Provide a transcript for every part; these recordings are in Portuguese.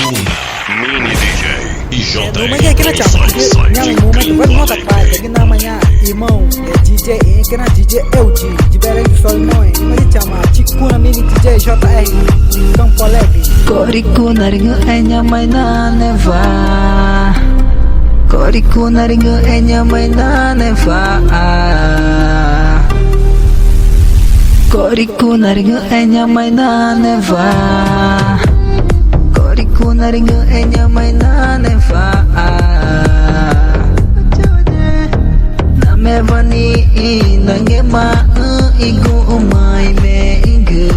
Mini DJ e JR. Namanya kena campur nyang moment buat nota pai lagi namanya irmão DJ kena DJ LG de Belém do Sol Noi mas chama Chico na mini DJ JR Campo Alegre Koriku naringa enya maina neva Koriku naringa enya maina neva Koriku naringa enya maina neva Koriku naringa enya maina neva Namevani nangema igu umai me inge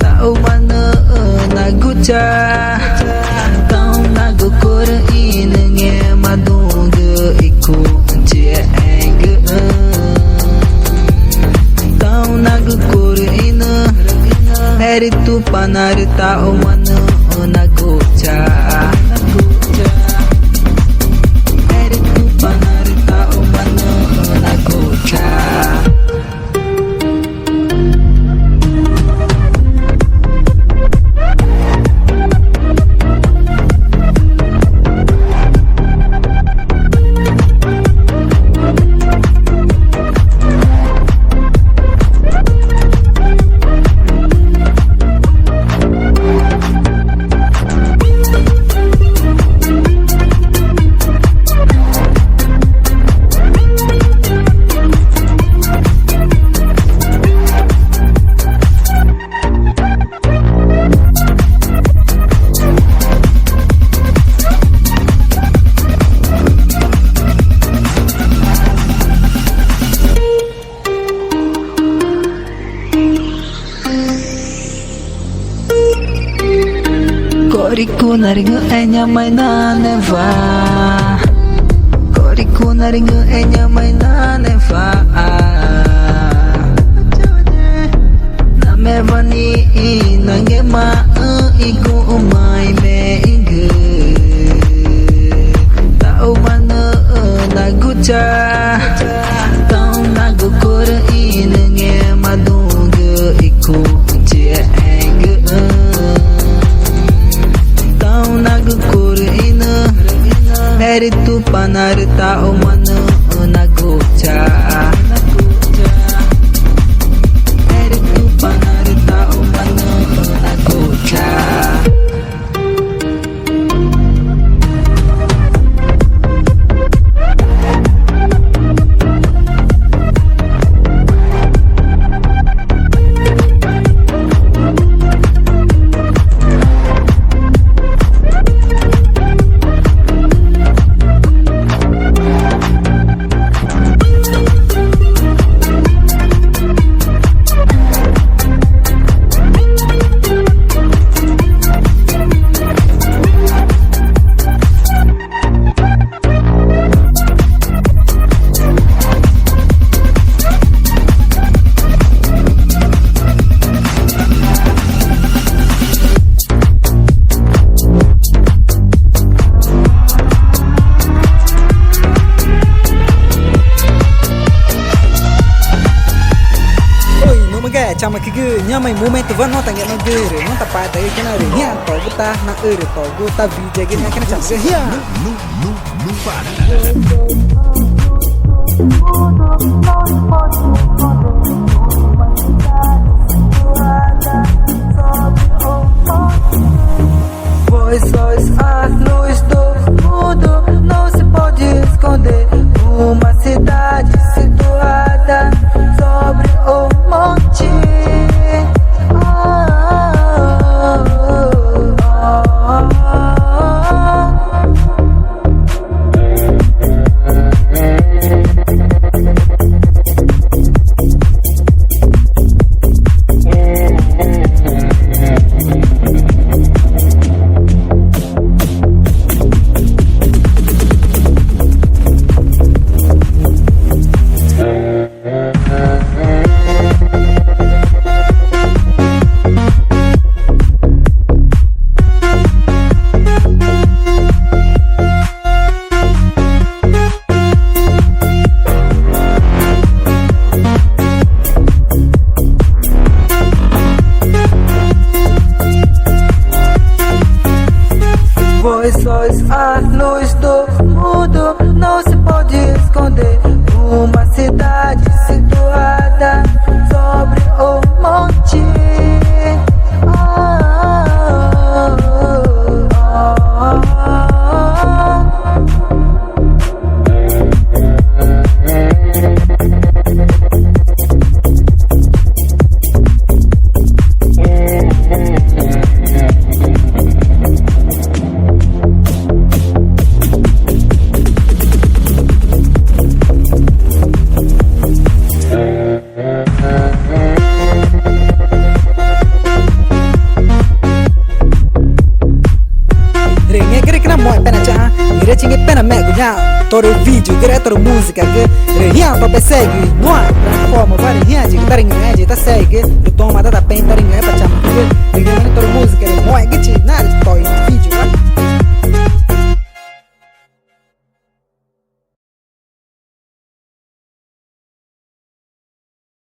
Tau mana nagucha Tau nagukura inenge madunga iku cienge Tau nagukura ina Heritu panar tau mana nagucha Heritu panar tau mana nagucha Koriku naringa enya maina neva Koriku naringa enya maina neva Namevani nangema igu umai me inge Tau mana nagucha Tau nagukura inenge madunga iku cienge Tau nagukura ina Heritu panar tau mana nagucha Heritu panar tau mana nagucha chama que nyamai momento vai nota nge nagere nota pai ta kena re nya to buta na ere to buta video gena kena chama ke ya Voz a luz do mundo não se pode esconder uma cidade situada sobre o monte nya todo vídeo, que todo música, que nya para segue, não há plataforma, vai nya de que tá rinha, tá segue, que toma data bem, tá rinha para chamar, que todo música, que moe que te nada, tô em vídeo,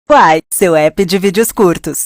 Quai, seu app de vídeos curtos.